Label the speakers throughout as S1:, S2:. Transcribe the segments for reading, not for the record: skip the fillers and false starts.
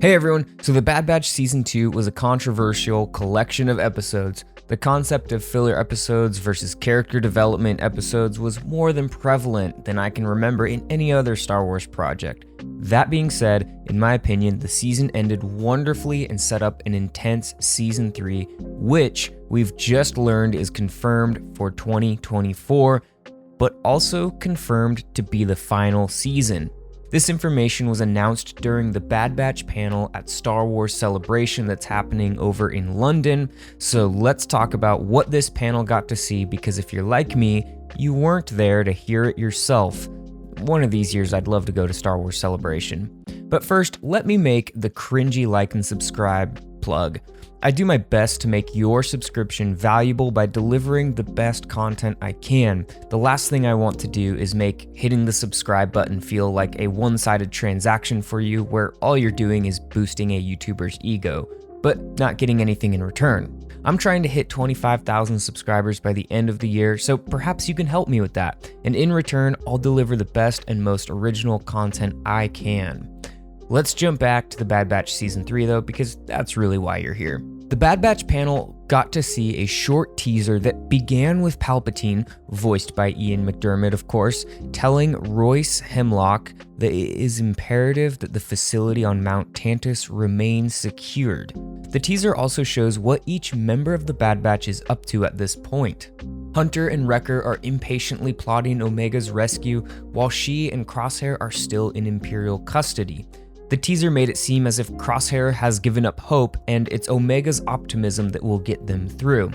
S1: Hey everyone, so The Bad Batch Season 2 was a controversial collection of episodes. The concept of filler episodes versus character development episodes was more than prevalent than I can remember in any other Star Wars project. That being said, in my opinion, the season ended wonderfully and set up an intense Season 3, which we've just learned is confirmed for 2024, but also confirmed to be the final season. This information was announced during the Bad Batch panel at Star Wars Celebration that's happening over in London, so let's talk about what this panel got to see, because if you're like me, you weren't there to hear it yourself. One of these years I'd love to go to Star Wars Celebration. But first, let me make the cringy like and subscribe plug. I do my best to make your subscription valuable by delivering the best content I can. The last thing I want to do is make hitting the subscribe button feel like a one-sided transaction for you where all you're doing is boosting a YouTuber's ego, but not getting anything in return. I'm trying to hit 25,000 subscribers by the end of the year, so perhaps you can help me with that. And in return, I'll deliver the best and most original content I can. Let's jump back to the Bad Batch Season 3 though, because that's really why you're here. The Bad Batch panel got to see a short teaser that began with Palpatine, voiced by Ian McDiarmid of course, telling Royce Hemlock that it is imperative that the facility on Mount Tantiss remain secured. The teaser also shows what each member of the Bad Batch is up to at this point. Hunter and Wrecker are impatiently plotting Omega's rescue, while she and Crosshair are still in Imperial custody. The teaser made it seem as if Crosshair has given up hope, and it's Omega's optimism that will get them through.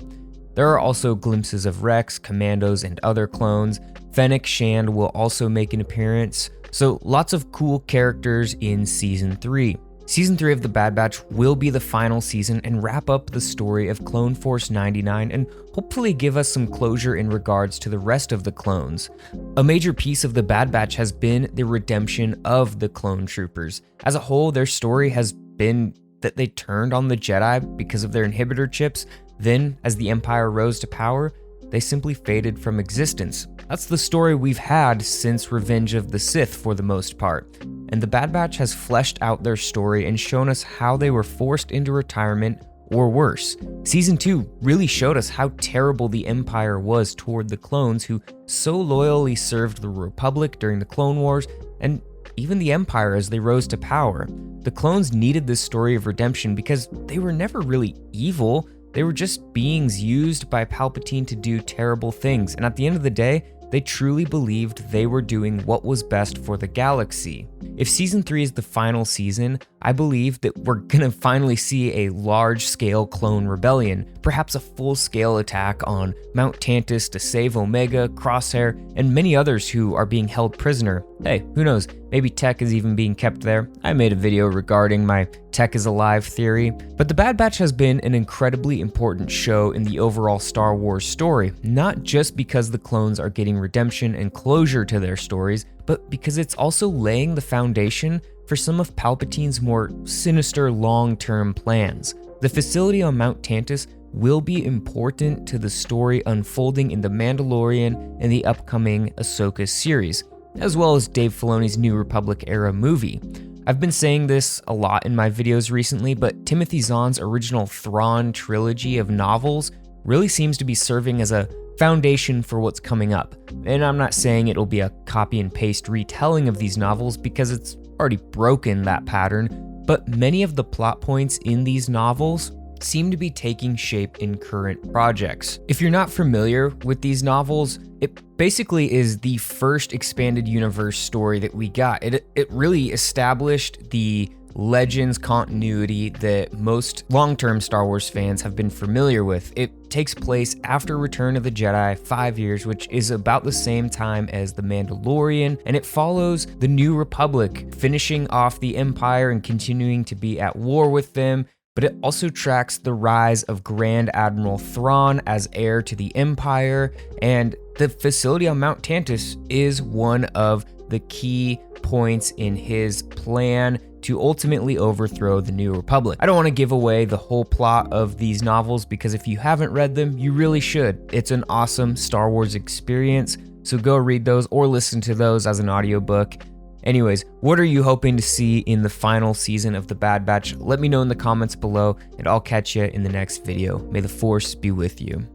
S1: There are also glimpses of Rex, Commandos, and other clones. Fennec Shand will also make an appearance, so lots of cool characters in Season 3. Season 3 of The Bad Batch will be the final season and wrap up the story of Clone Force 99 and hopefully give us some closure in regards to the rest of the clones. A major piece of The Bad Batch has been the redemption of the clone troopers. As a whole, their story has been that they turned on the Jedi because of their inhibitor chips, then as the Empire rose to power, they simply faded from existence. That's the story we've had since Revenge of the Sith for the most part, and the Bad Batch has fleshed out their story and shown us how they were forced into retirement or worse. Season 2 really showed us how terrible the Empire was toward the clones who so loyally served the Republic during the Clone Wars, and even the Empire as they rose to power. The clones needed this story of redemption because they were never really evil. They were just beings used by Palpatine to do terrible things, and at the end of the day, they truly believed they were doing what was best for the galaxy. If Season 3 is the final season, I believe that we're gonna finally see a large-scale clone rebellion, perhaps a full-scale attack on Mount Tantiss to save Omega, Crosshair, and many others who are being held prisoner. Hey, who knows, maybe Tech is even being kept there. I made a video regarding my Tech is alive theory, but The Bad Batch has been an incredibly important show in the overall Star Wars story, not just because the clones are getting redemption and closure to their stories, but because it's also laying the foundation for some of Palpatine's more sinister long-term plans. The facility on Mount Tantiss will be important to the story unfolding in The Mandalorian and the upcoming Ahsoka series, as well as Dave Filoni's New Republic era movie. I've been saying this a lot in my videos recently, but Timothy Zahn's original Thrawn trilogy of novels really seems to be serving as a foundation for what's coming up. And I'm not saying it'll be a copy and paste retelling of these novels because it's already broken that pattern, but many of the plot points in these novels seem to be taking shape in current projects. If you're not familiar with these novels, it basically is the first expanded universe story that we got. It really established the Legends continuity that most long-term Star Wars fans have been familiar with. It takes place after Return of the Jedi, 5 years, which is about the same time as The Mandalorian, and it follows the New Republic, finishing off the Empire and continuing to be at war with them, but it also tracks the rise of Grand Admiral Thrawn as heir to the Empire, and the facility on Mount Tantiss is one of the key points in his plan to ultimately overthrow the New Republic. I don't want to give away the whole plot of these novels because if you haven't read them, you really should. It's an awesome Star Wars experience, so go read those or listen to those as an audiobook. Anyways, what are you hoping to see in the final season of The Bad Batch? Let me know in the comments below, and I'll catch you in the next video. May the Force be with you.